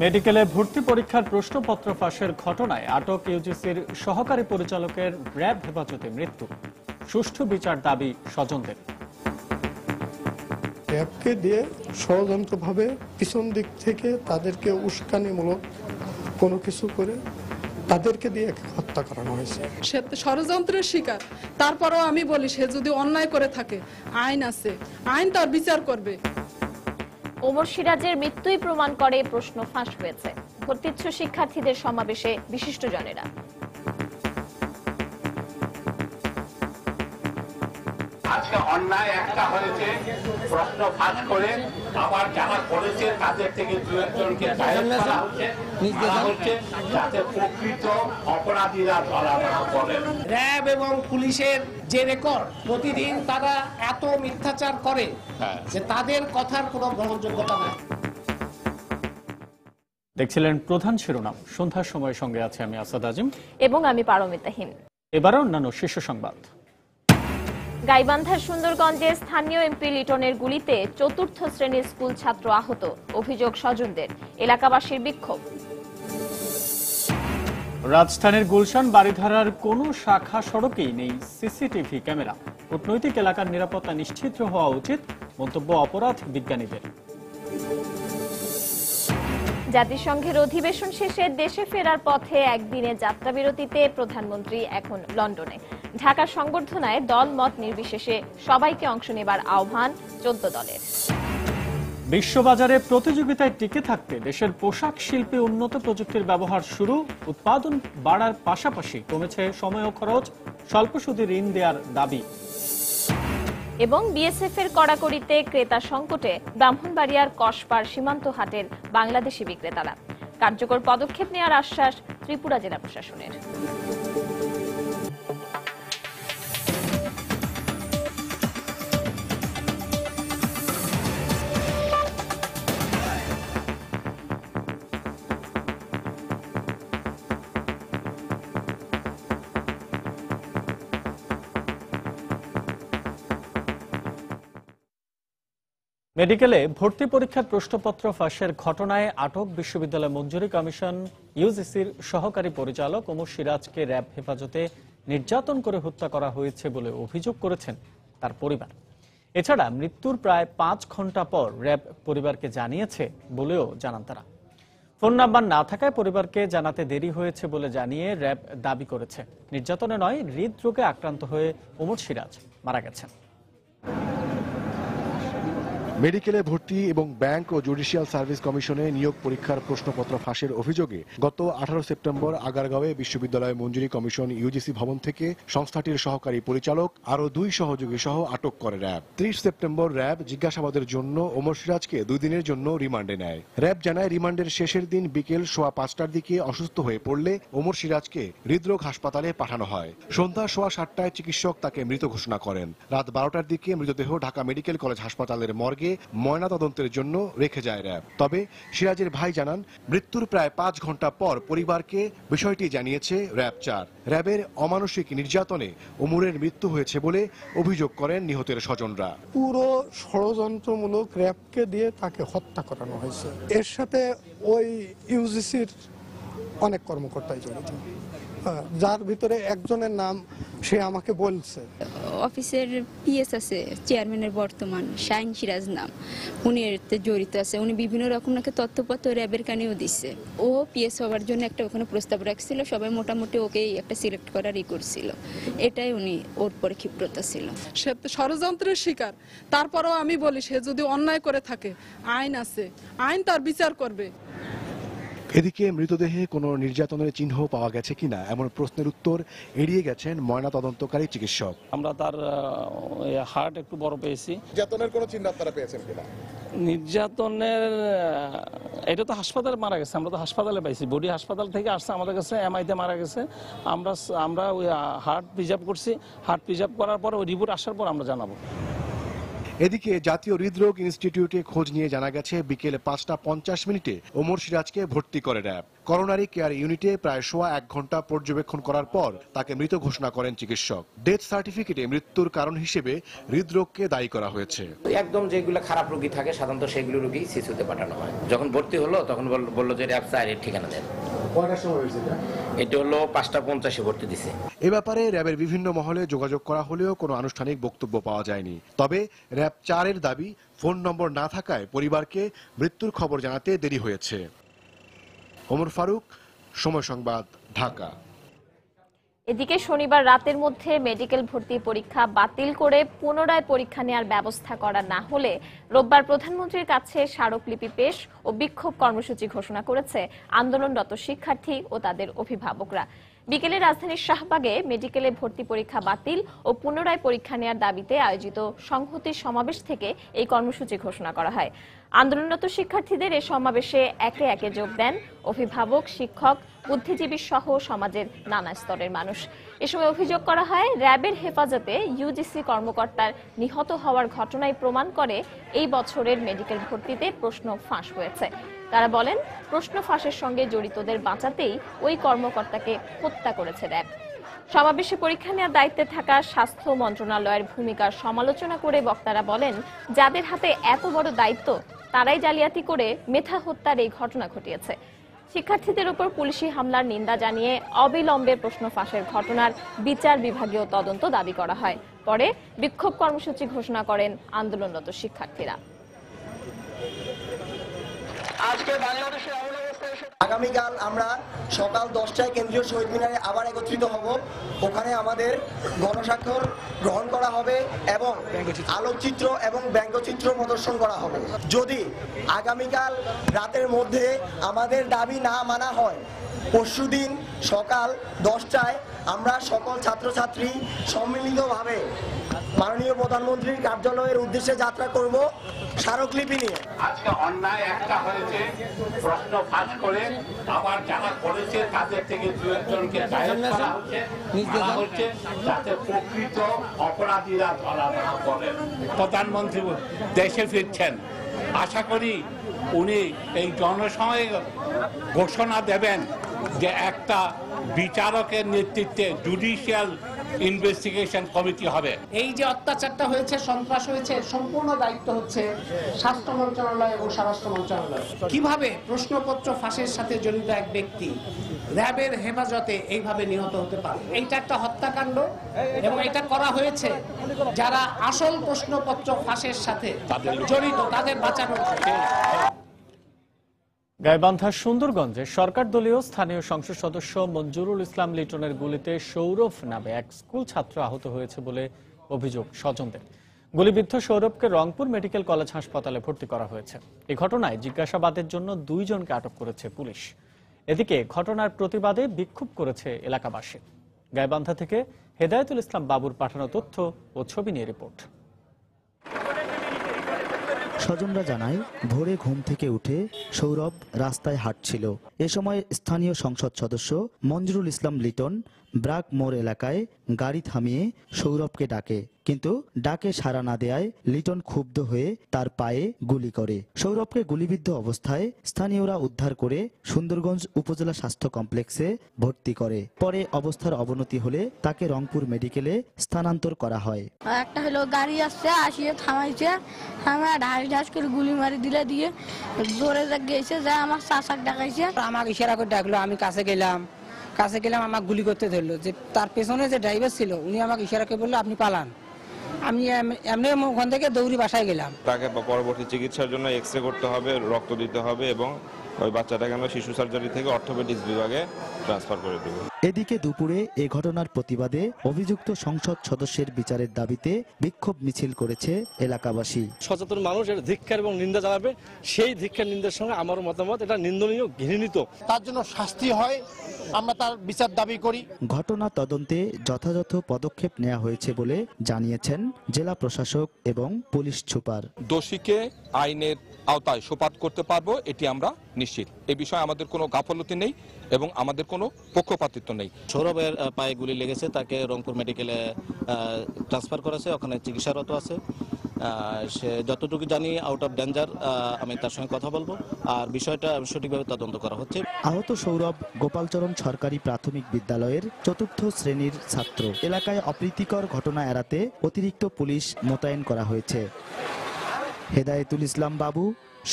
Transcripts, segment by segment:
মেডিকেলে ভর্তি পরীক্ষার প্রশ্নপত্র ফাঁসের ঘটনায় আটক ইউজিসির সহকারী পরিচালকের র্যাব হেফাজতে মৃত্যু। সুষ্ঠু বিচার দাবি স্বজনদের। র্যাবকে দিয়ে ষড়যন্ত্রভাবে পিছন দিক থেকে তাদেরকে উস্কানিমূলক কোনো কিছু করে তাদেরকে দিয়ে হত্যা করানো হয়েছে। সে ষড়যন্ত্রের শিকার, তারপরেও আমি বলি সে যদি অন্যায় করে থাকে আইন আছে, আইন তার বিচার করবে। ওমর সিরাজের মৃত্যুই প্রমাণ করে প্রশ্ন ফাঁস হয়েছে। ভর্তিচ্ছু শিক্ষার্থীদের সমাবেশে বিশিষ্টজনেরা। আজকে অন্যায় একটা হয়েছে, প্রশ্ন ফাঁস করে আবার যারা করেছে তাদের থেকে দু একজনকে যাতে প্রকৃত অপরাধীরা ধরা না পড়ে। র্যাব এবং পুলিশের যে রেকর্ড, প্রতিদিন তারা এত মিথ্যাচার করে যে তাদের কথার কোনো গ্রহণযোগ্যতা নাই। দেখছিলেন প্রধান শিরোনাম। সন্ধ্যার সময়ের সঙ্গে আছে আমি আসাদ আজিম এবং আমি পারমিতাহীন। এবারও অন্যান্য শীর্ষ সংবাদ। গাইবান্ধার সুন্দরগঞ্জে স্থানীয় এমপি লিটনের গুলিতে চতুর্থ শ্রেণীর স্কুল ছাত্র আহত, অভিযোগ স্বজনদের। এলাকাবাসীর বিক্ষোভ। রাজধানীর গুলশান বাড়িধারার কোনো শাখা সড়কেই নেই সিসিটিভি ক্যামেরা। কূটনৈতিক এলাকার নিরাপত্তা নিশ্চিত হওয়া উচিত, মন্তব্য অপরাধ বিজ্ঞানীদের। জাতিসংঘের অধিবেশন শেষে দেশে ফেরার পথে একদিনের যাত্রাবিরতিতে প্রধানমন্ত্রী এখন লন্ডনে। ঢাকা সংবর্ধনায় দল মত নির্বিশেষে সবাইকে অংশ নেবার আহ্বান 14 দলের। বিশ্ববাজারে প্রতিযোগিতায় টিকে থাকতে দেশের পোশাক শিল্পে উন্নত প্রযুক্তির ব্যবহার শুরু। উৎপাদন বাড়ার পাশাপাশি কমেছে সময় ও খরচ। স্বল্প সুদে ঋণ দেওয়ার দাবি। এবং বিএসএফ এর কড়াকড়িতে ক্রেতা সংকটে ব্রাহ্মণবাড়িয়ার কসবার সীমান্ত হাটের বাংলাদেশি বিক্রেতারা। কার্যকর পদক্ষেপ নেওয়ার আশ্বাস ত্রিপুরা জেলা প্রশাসনের। মেডিকেলে ভর্তি পরীক্ষার প্রশ্নপত্র ফাঁসের ঘটনায় আটক বিশ্ববিদ্যালয় মঞ্জুরি কমিশন ইউজিসির সহকারী পরিচালক ওমর সিরাজকে র্যাব হেফাজতে নির্যাতন করে হত্যা করা হয়েছে বলে অভিযোগ করেছেন তার পরিবার। এছাড়া মৃত্যুর প্রায় 5 ঘন্টা পর র্যাব পরিবারকে জানিয়েছে বলেও জানান তারা। ফোন নাম্বার না থাকায় পরিবারকে জানাতে দেরি হয়েছে বলে জানিয়ে র্যাব দাবি করেছে নির্যাতনে নয়, হৃদরোগে আক্রান্ত হয়ে ওমর সিরাজ মারা গেছেন। মেডিকেলে ভর্তি এবং ব্যাংক ও জুডিশিয়াল সার্ভিস কমিশনে নিয়োগ পরীক্ষার প্রশ্নপত্র ফাঁসের অভিযোগে গত 18 সেপ্টেম্বর আগারগাঁওয়ে বিশ্ববিদ্যালয় মঞ্জুরি কমিশন ইউজিসি ভবন থেকে সংস্থাটির সহকারী পরিচালক আরও 2 সহযোগী সহ আটক করে র্যাব। 30 সেপ্টেম্বর র্যাব জিজ্ঞাসাবাদের জন্য ওমর সিরাজকে 2 দিনের জন্য রিমান্ডে নেয়। র্যাব জানায় রিমান্ডের শেষের দিন বিকেল 5:15টার দিকে অসুস্থ হয়ে পড়লে ওমর সিরাজকে হৃদরোগ হাসপাতালে পাঠানো হয়। সন্ধ্যা 7:15টায় চিকিৎসক তাকে মৃত ঘোষণা করেন। রাত 12টার দিকে মৃতদেহ ঢাকা মেডিকেল কলেজ হাসপাতালের মর্গে ময়না তদন্তের জন্য রেখে যায় র্যাব। তবে সিরাজের ভাই জানান মৃত্যুর প্রায় 5 ঘন্টা পর পরিবারকে বিষয়টি জানিয়েছে র্যাব 4। র্যাবের অমানসিক নির্যাতনে ওমরের মৃত্যু হয়েছে বলে অভিযোগ করেন নিহতের স্বজনরা। পুরো ষড়যন্ত্রমূলক র্যাবকে দিয়ে তাকে হত্যা করানো হয়েছে। এর সাথে ওই ইউজিসির অনেক কর্মকর্তাই জড়িত, যার ভিতরে একজনের নাম সে আমাকে বলছে। অফিসের পিএস আছে চেয়ারম্যানের বর্তমান শাহিন সিরাজ নাম, উনি এতে জড়িত আছে। উনি বিভিন্ন রকম নাকি তথ্যপত্র র্যাবের কানেও দিচ্ছে। ও পিএস হওয়ার জন্য একটা ওখানে প্রস্তাব রাখছিল, সবাই মোটামুটি ওকেই একটা সিলেক্ট করারই করছিল। এটাই উনি ওর পরে ক্ষিপ্রতা ছিল। সে ষড়যন্ত্রের শিকার, তারপরেও আমি বলি সে যদি অন্যায় করে থাকে আইন আছে, আইন তার বিচার করবে। এদিকে মৃতদেহে কোনো নির্যাতনের চিহ্ন পাওয়া গেছে কিনা এমন প্রশ্নের উত্তর এড়িয়ে গেছেন ময়না তদন্তকারী চিকিৎসক। আমরা তার হার্ট একটু বড় পেয়েছি। নির্যাতনের কোনো চিহ্ন আপনারা পেয়েছেন কিনা? নির্যাতনের এটা তো হাসপাতালে মারা গেছে, আমরা তো হাসপাতালে পাইছি। বডি হাসপাতাল থেকে আসছে আমাদের কাছে, এমআইতে মারা গেছে। আমরা ওই হার্ট প্রিজার্ভ করছি। হার্ট প্রিজার্ভ করার পর ওই রিপোর্ট আসার পর আমরা জানাবো। এদিকে জাতীয় হৃদরোগ ইনস্টিটিউটে খোঁজ নিয়ে জানা গেছে বিকেল 5:50 ওমর সিরাজকে ভর্তি করে র্যাব। করোনারি কেয়ার ইউনিটে প্রায় সোয়া 1 ঘন্টা পর্যবেক্ষণ করার পর তাকে মৃত ঘোষণা করেন চিকিৎসক। ডেথ সার্টিফিকেটে মৃত্যুর কারণ হিসেবে হৃদরোগকে দায়ী করা হয়েছে। একদম যেগুলো খারাপ রোগী থাকে সাধারণত সেগুলো রোগী শিশুতে পাঠানো হয়। যখন ভর্তি হলো তখন বললো যে র্যাব স্যারের ঠিকানা দেন। কয়টার সময় হয়েছে এটা হলো 5:50 ভর্তি দিছে। এ ব্যাপারে র্যাবের বিভিন্ন মহলে যোগাযোগ করা হলেও কোনো আনুষ্ঠানিক বক্তব্য পাওয়া যায়নি। তবে র্যাব 4-এর দাবি ফোন নম্বর না থাকায় পরিবারকে মৃত্যুর খবর জানাতে দেরি হয়েছে। ওমর ফারুক, সময় সংবাদ, ঢাকা। এদিকে শনিবার রাতের মধ্যে মেডিকেল ভর্তি পরীক্ষা বাতিল করে পুনরায় পরীক্ষা নেওয়ার ব্যবস্থা করা না হলে রোববার প্রধানমন্ত্রীর কাছে স্মারকলিপি পেশ ও বিক্ষোভ কর্মসূচি ঘোষণা করেছে আন্দোলনরত শিক্ষার্থী ও তাদের অভিভাবকরা। বিকেলে রাজধানীর শাহবাগে মেডিকেলে ভর্তি পরীক্ষা বাতিল ও পুনরায় পরীক্ষা নেওয়ার দাবিতে আয়োজিত সংহতি সমাবেশ থেকে এই কর্মসূচি ঘোষণা করা হয়। আন্দোলনরত শিক্ষার্থীদের এ সমাবেশে একে একে যোগ দেন অভিভাবক, শিক্ষক, বুদ্ধিজীবী সহ সমাজের নানা স্তরের মানুষ। এ সময় অভিযোগ করা হয়, র্যাবের হেফাজতে ইউজিসি কর্মকর্তার নিহত হওয়ার ঘটনায় প্রমাণ করে এই বছরের মেডিকেল ভর্তিতে প্রশ্ন ফাঁস হয়েছে। তারা বলেন, প্রশ্ন ফাঁসের সঙ্গে জড়িতদের বাঁচাতেই ওই কর্মকর্তাকে হত্যা করেছে র্যাব। সমাবেশে পরীক্ষা নেওয়ার দায়িত্বে থাকা স্বাস্থ্য মন্ত্রণালয়ের ভূমিকার সমালোচনা করে বক্তারা বলেন, যাদের হাতে এত বড় দায়িত্ব তারাই জালিয়াতি করে মেধা হত্যার এই ঘটনা ঘটিয়েছে। শিক্ষার্থীদের উপর পুলিশি হামলার নিন্দা জানিয়ে অবিলম্বে প্রশ্ন ফাঁসের ঘটনার বিচার বিভাগীয় তদন্ত দাবি করা হয়। পরে বিক্ষোভ কর্মসূচি ঘোষণা করেন আন্দোলনরত শিক্ষার্থীরা। আগামীকাল আমরা সকাল 10টায় কেন্দ্রীয় শহীদ মিনারে আবার একত্রিত হব। ওখানে আমাদের গণস্বাক্ষর গ্রহণ করা হবে এবং আলোকচিত্র এবং ব্যঙ্গচিত্র প্রদর্শন করা হবে। যদি আগামীকাল রাতের মধ্যে আমাদের দাবি না মানা হয়, পরশুদিন সকাল 10টায় আমরা সকল ছাত্রছাত্রী সম্মিলিতভাবে মাননীয় প্রধানমন্ত্রীর কার্যালয়ের উদ্দেশ্যে যাত্রা করব স্মারকলিপি নিয়ে। আজকে অন্যায় একটা হয়েছে, প্রশ্ন ফাঁস করে আবার যারা করেছে তাদের থেকে 2-1জনকে গায়েব করা হচ্ছে যাতে প্রকৃত অপরাধীরা ধরা না পড়ে। প্রধানমন্ত্রী দেশে ফিরছেন, আশা করি উনি এই জনসভায় ঘোষণা দেবেন যে একটা বিচারকের নেতৃত্বে জুডিশিয়াল ইনভেস্টিগেশন কমিটি হবে। এই যে অত্যাচারটা হয়েছে, সন্ত্রাস হয়েছে, সম্পূর্ণ দায়িত্ব হচ্ছে স্বাস্থ্য মন্ত্রণালয় এবং স্বরাষ্ট্র মন্ত্রণালয়। কিভাবে প্রশ্নপত্র ফাঁসের সাথে জড়িত এক ব্যক্তি র্যাবের হেফাজতে এইভাবে নিহত হতে পারে? এইটা একটা হত্যাকাণ্ড এবং এটা করা হয়েছে যারা আসল প্রশ্নপত্র ফাঁসের সাথে জড়িত তাদের বাঁচানোর জন্য। গাইবান্ধার সুন্দরগঞ্জে সরকার দলীয় স্থানীয় সংসদ সদস্য মঞ্জুরুল ইসলাম লিটনের গুলিতে সৌরভ নামে এক স্কুল ছাত্র আহত হয়েছে বলে অভিযোগ স্বজনদের। গুলিবিদ্ধ সৌরভকে রংপুর মেডিকেল কলেজ হাসপাতালে ভর্তি করা হয়েছে। এই ঘটনায় জিজ্ঞাসাবাদের জন্য 2 জনকে আটক করেছে পুলিশ। এদিকে ঘটনার প্রতিবাদে বিক্ষোভ করেছে এলাকাবাসী। গাইবান্ধা থেকে হেদায়েতুল ইসলাম বাবুর পাঠানো তথ্য ও ছবি নিয়ে রিপোর্ট। স্বজনরা জানায়, ভোরে ঘুম থেকে উঠে সৌরভ রাস্তায় হাঁটছিল। এ সময় স্থানীয় সংসদ সদস্য মঞ্জুরুল ইসলাম লিটন ব্রাক মোড় এলাকায় গাড়ি থামিয়ে সৌরভকে ডাকে, কিন্তু ডাকে সাড়া না দেয়ায় লিটন ক্ষুব্ধ হয়ে তার পায়ে গুলি করে। সৌরভকে গুলিবিদ্ধ অবস্থায় স্থানীয়রা উদ্ধার করে সুন্দরগঞ্জ উপজেলা স্বাস্থ্য কমপ্লেক্সে ভর্তি করে। পরে অবস্থার অবনতি হলে তাকে রংপুর মেডিকেলে স্থানান্তর করা হয়। একটা হলো গাড়ি আসছে, আসিয়ে থামাইছে, থামায় ঢাস ঢাস করে গুলি মারি দিলে, দিয়ে জোরে গেছে, যা আমার চাচাক ডাকাইছে। আমাকে ইশারা করে ডাকলো, আমি কাছে গেলাম, আমাকে গুলি করতে ধরলো। যে তার পেছনে যে ড্রাইভার ছিল উনি আমাকে ইশারা করে বললো আপনি পালান। আমি এমনি ওখান থেকে দৌড়ি বাসায় গেলাম। তাকে পরবর্তী চিকিৎসার জন্য এক্সরে করতে হবে, রক্ত দিতে হবে এবং ওই বাচ্চাটাকে আমরা শিশু সার্জারি থেকে অর্থোপেডিক্স বিভাগে ট্রান্সফার করে দেব। এদিকে দুপুরে এ ঘটনার প্রতিবাদে অভিযুক্ত সংসদ সদস্যের বিচারের দাবিতে বিক্ষোভ মিছিল করেছে এলাকাবাসী। সচেতন মানুষ এর ধিক্কার এবং নিন্দা জানাবে। সেই ধিক্কার নিন্দার সঙ্গে আমার মতামত এটা নিন্দনীয়, ঘৃণিত। তার জন্য শাস্তি হয়, আমরা তার বিচার দাবি করি। ঘটনা তদন্তে যথাযথ পদক্ষেপ নেওয়া হয়েছে বলে জানিয়েছেন জেলা প্রশাসক এবং পুলিশ সুপার। দোষীকে আইনের আওতায় সোপাত করতে পারবো এটি আমরা নিশ্চিত। এ বিষয়ে আমাদের কোনো গাফলতি নেই এবং আমাদের কোনো পক্ষপাতিত্ব নেই। সৌরভের পায়ে গুলি লেগেছে, তাকে রংপুর মেডিকেলে ট্রান্সফার করেছে, ওখানে চিকিৎসারত আছে। সে যতটুকু জানি আউট অফ ডেঞ্জার, আমি তার সঙ্গে কথা বলবো আর বিষয়টা সঠিকভাবে তদন্ত করা হচ্ছে। আহত সৌরভ গোপালচরণ সরকারি প্রাথমিক বিদ্যালয়ের ৪র্থ শ্রেণীর ছাত্র। এলাকায় অপ্রীতিকর ঘটনা এড়াতে অতিরিক্ত পুলিশ মোতায়েন করা হয়েছে। হেদায়েতুল ইসলাম বাবু,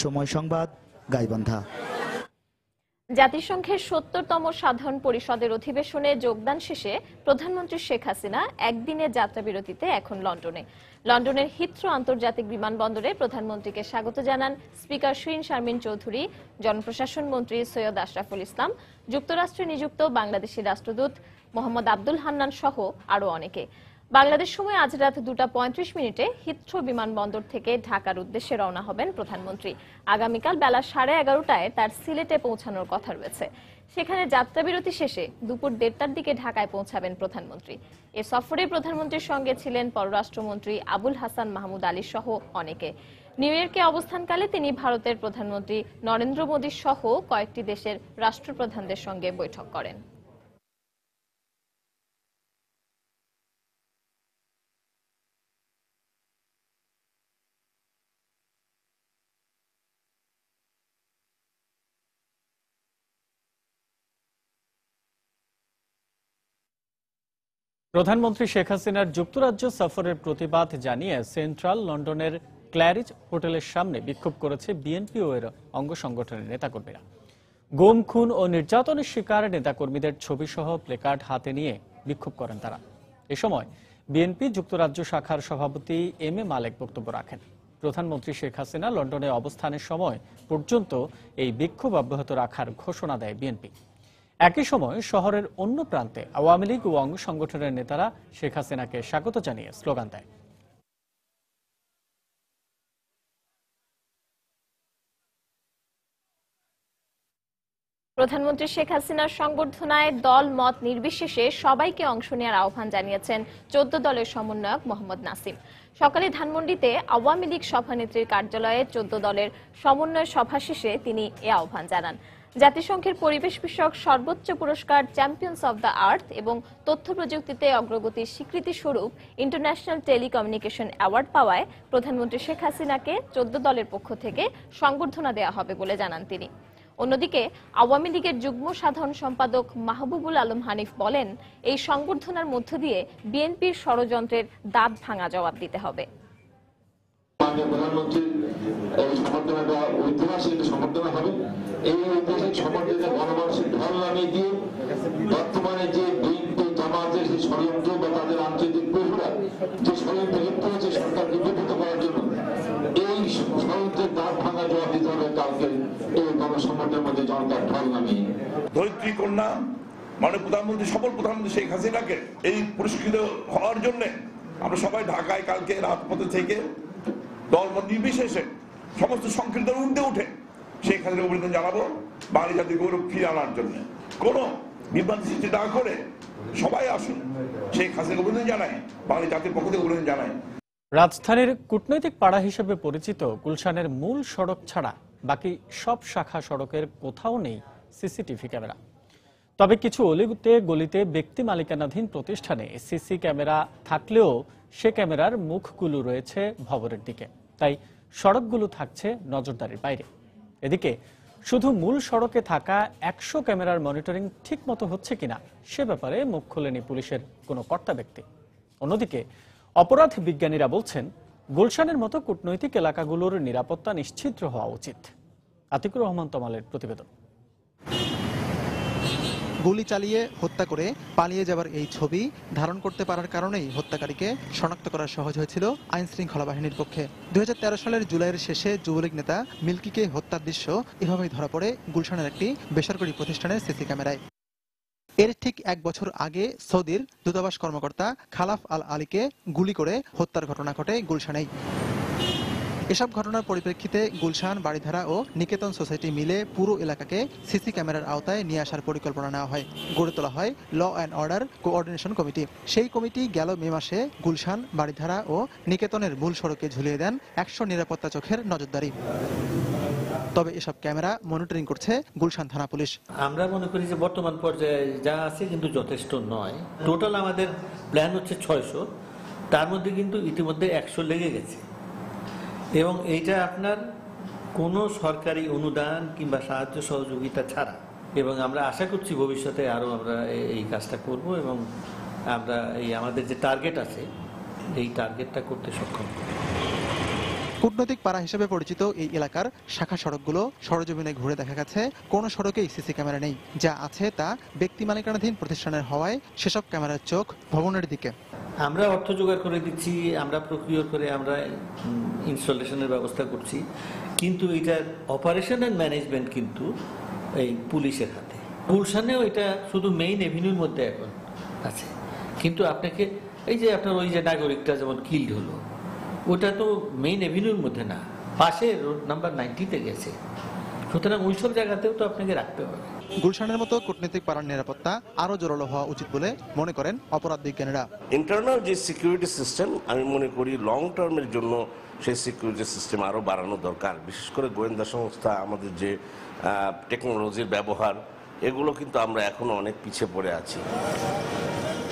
সময় সংবাদ, গাইবান্ধা। জাতিসংঘের ৭০তম সাধারণ পরিষদের অধিবেশনে যোগদান শেষে প্রধানমন্ত্রী শেখ হাসিনা একদিনের যাত্রাবিরতিতে এখন লন্ডনে। লন্ডনের হিথ্রো আন্তর্জাতিক বিমানবন্দরে প্রধানমন্ত্রীকে স্বাগত জানান স্পিকার শিরীন শারমিন চৌধুরী, জনপ্রশাসন মন্ত্রী সৈয়দ আশরাফুল ইসলাম, যুক্তরাষ্ট্রে নিযুক্ত বাংলাদেশি রাষ্ট্রদূত মোহাম্মদ আব্দুল হান্নান সহ আরও অনেকে। বাংলাদেশ সময় আজ রাত 2:35 হিথ্রো বিমানবন্দর থেকে ঢাকার উদ্দেশ্যে রওনা হবেন প্রধানমন্ত্রী। আগামীকাল বেলা 11:30টায় তার সিলেটে পৌঁছানোর কথা রয়েছে। সেখানে যাত্রাবিরতি শেষে দুপুর 1:30টার দিকে ঢাকায় পৌঁছাবেন প্রধানমন্ত্রী। এ সফরে প্রধানমন্ত্রীর সঙ্গে ছিলেন পররাষ্ট্রমন্ত্রী আবুল হাসান মাহমুদ আলী সহ অনেকে। নিউ ইয়র্কে অবস্থানকালে তিনি ভারতের প্রধানমন্ত্রী নরেন্দ্র মোদী সহ কয়েকটি দেশের রাষ্ট্রপ্রধানদের সঙ্গে বৈঠক করেন। প্রধানমন্ত্রী শেখ হাসিনার যুক্তরাজ্য সফরের প্রতিবাদ জানিয়ে সেন্ট্রাল লন্ডনের ক্ল্যারিজ হোটেলের সামনে বিক্ষোভ করেছে বিএনপি ও এর অঙ্গ সংগঠনের নেতাকর্মীরা। গুম, খুন ও নির্যাতনের শিকার নেতাকর্মীদের ছবিসহ প্লেকার্ড হাতে নিয়ে বিক্ষোভ করেন তারা। এ সময় বিএনপি যুক্তরাজ্য শাখার সভাপতি এম এ মালেক বক্তব্য রাখেন। প্রধানমন্ত্রী শেখ হাসিনা লন্ডনে অবস্থানের সময় পর্যন্ত এই বিক্ষোভ অব্যাহত রাখার ঘোষণা দেয় বিএনপি। একই সময় শহরের অন্য প্রান্তে আওয়ামী লীগ ও অঙ্গ সংগঠনের নেতারা শেখ হাসিনাকে স্বাগত জানিয়ে স্লোগান দেয়। প্রধানমন্ত্রী শেখ হাসিনার সংবর্ধনায় দল মত নির্বিশেষে সবাইকে অংশ নেওয়ার আহ্বান জানিয়েছেন 14 দলের সমন্বয়ক মোহাম্মদ নাসিম। সকালে ধানমন্ডিতে আওয়ামী লীগ সভানেত্রীর কার্যালয়ে 14 দলের সমন্বয় সভা শেষে তিনি এ আহ্বান জানান। জাতিসংঘের পরিবেশ বিষয়ক সর্বোচ্চ পুরস্কার চ্যাম্পিয়ন্স অব দ্য আর্থ এবং তথ্য প্রযুক্তিতে অগ্রগতির স্বীকৃতি স্বরূপ ইন্টারন্যাশনাল টেলিকমিউনিকেশন অ্যাওয়ার্ড পাওয়ায় প্রধানমন্ত্রী শেখ হাসিনাকে 14 দলের পক্ষ থেকে সংবর্ধনা দেওয়া হবে বলে জানান তিনি। অন্যদিকে আওয়ামী লীগের যুগ্ম সাধারণ সম্পাদক মাহবুবুল আলম হানিফ বলেন, এই সংবর্ধনার মধ্য দিয়ে বিএনপির ষড়যন্ত্রের দাঁত ভাঙা জবাব দিতে হবে। প্রধানমন্ত্রীর এই সমর্থনটা ঐতিহাসিক সমর্থন হবে। এই ঐতিহাসিক সমর্থনে গণমানুষের ঢল নামিয়ে দিয়ে বর্তমানে যে বিএনপি জামাতের সেই ষড়যন্ত্র বা তাদের আন্তর্জাতিক প্রহরা যে ষড়যন্ত্র লিপ্ত হয়েছে সরকারকে বিব্রত করার জন্য, এই ষড়যন্ত্রের দাঁত ভাঙা জবাব দিতে হবে কালকে এই গণসংগঠনের মধ্যে জনতার ঢল নামিয়ে। ধরিত্রী কন্যা মাননীয় প্রধানমন্ত্রী, সফল প্রধানমন্ত্রী শেখ হাসিনাকে এই পুরস্কৃত হওয়ার জন্য আমরা সবাই ঢাকায় কালকে রাজপথে থেকে দলমত নির্বিশেষে সমস্ত সংকীর্ণের ঊর্ধ্বে উঠে শেখ হাসিনাকে অভিনন্দন জানাবো। বাঙালি জাতির গৌরব ফিরে আনার জন্য কোনো বিভ্রান্তি সৃষ্টি না করে সবাই আসুন, শেখ হাসিনাকে অভিনন্দন জানাই, বাঙালি জাতির পক্ষ থেকে অভিনন্দন জানাই। রাজধানীর কূটনৈতিক পাড়া হিসেবে পরিচিত গুলশানের মূল সড়ক ছাড়া বাকি সব শাখা সড়কের কোথাও নেই সিসিটিভি ক্যামেরা। তবে কিছু অলিতে গলিতে ব্যক্তি মালিকানাধীন প্রতিষ্ঠানে সিসি ক্যামেরা থাকলেও সে ক্যামেরার মুখগুলো রয়েছে ভবনের দিকে, তাই সড়কগুলো থাকছে নজরদারির বাইরে। এদিকে শুধু মূল সড়কে থাকা 100 ক্যামেরার মনিটরিং ঠিক মতো হচ্ছে কিনা সে ব্যাপারে মুখ খোলেনি পুলিশের কোনো কর্তা ব্যক্তি। অন্যদিকে অপরাধ বিজ্ঞানীরা বলছেন, গুলশানের মতো কূটনৈতিক এলাকাগুলোর নিরাপত্তা নিশ্চিদ্র হওয়া উচিত। আতিকুর রহমান তমালের প্রতিবেদন। গুলি চালিয়ে হত্যা করে পালিয়ে যাবার এই ছবি ধারণ করতে পারার কারণেই হত্যাকারীকে শনাক্ত করা সহজ হয়েছিল আইন শৃঙ্খলা বাহিনীর পক্ষে। 2013 সালের জুলাইয়ের শেষে যুবলীগ নেতা মিল্কিকে হত্যার দৃশ্য এভাবেই ধরা পড়ে গুলশানের একটি বেসরকারি প্রতিষ্ঠানের সিসি ক্যামেরায়। এর ঠিক 1 বছর আগে সৌদির দূতাবাস কর্মকর্তা খালাফ আল আলীকে গুলি করে হত্যার ঘটনা ঘটে গুলশানেই। এসব ঘটনার পরিপ্রেক্ষিতে গুলশান, বাড়িধারা ও নিকেতন সোসাইটি মিলে পুরো এলাকাকে সিসি ক্যামেরার আওতায় নিয়ে আসার পরিকল্পনা নেওয়া হয়। গড়ে তোলা হয় law and order coordination committee. সেই কমিটি গেল মে মাসে গুলশান, বাড়িধারা ও নিকেতনের মূল সড়কে ঝুলিয়ে দেন 100 নিরাপত্তা চোখের নজরদারি। তবে এসব ক্যামেরা মনিটরিং করছে গুলশান থানা পুলিশ। আমরা মনে করি যে বর্তমান পর্যায়ে যা আছে কিন্তু যথেষ্ট নয়। টোটাল আমাদের প্ল্যান হচ্ছে 600, তার মধ্যে কিন্তু ইতিমধ্যে 100 লেগে গেছে। এবং এইটা আপনার কোনো সরকারি অনুদান কিংবা সাহায্য সহযোগিতা ছাড়া, এবং আমরা আশা করছি ভবিষ্যতে আরও আমরা এই কাজটা করব এবং আমরা এই আমাদের যে টার্গেট আছে এই টার্গেটটা করতে সক্ষম হব। কূটনৈতিক পাড়া হিসেবে পরিচিত এই এলাকার শাখা সড়কগুলো সরজমিনে ঘুরে দেখা গেছে কোনো সড়কেই সিসি ক্যামেরা নেই। যা আছে তা ব্যক্তি মালিকানাধীন প্রতিষ্ঠানের হওয়ায় সেসব ক্যামেরার চোখ ভবনের দিকে। আমরা অর্থ জোগাড় করে দিচ্ছি, আমরা প্রক্রিয়া করে আমরা ইনস্টলেশনের ব্যবস্থা করছি, কিন্তু এটার অপারেশন অ্যান্ড ম্যানেজমেন্ট কিন্তু এই পুলিশের হাতে। গুলশানেও এটা শুধু মেইন এভিনিউর মধ্যে এখন আছে, কিন্তু আপনাকে এই যে আপনার ওই যে নাগরিকটা যেমন কিল্ড হলো, ওটা তো মেইন এভিনিউর মধ্যে না, পাশে রোড নাম্বার 90-তে গেছে। সুতরাং ওইসব জায়গাতেও তো আপনাকে রাখতে হবে। গুলশানের মতো কূটনৈতিক পাড়ার নিরাপত্তা আরো জোরালো হওয়া উচিত বলে মনে করেন অপরাধ বিজ্ঞানীরা। ইন্টারনাল যে সিকিউরিটি সিস্টেম, আমি মনে করি লং টার্মের জন্য সেই সিকিউরিটি সিস্টেম আরও বাড়ানো দরকার। বিশেষ করে গোয়েন্দা সংস্থা, আমাদের যে টেকনোলজির ব্যবহার, এগুলো কিন্তু আমরা এখনো অনেক পিছিয়ে পড়ে আছি।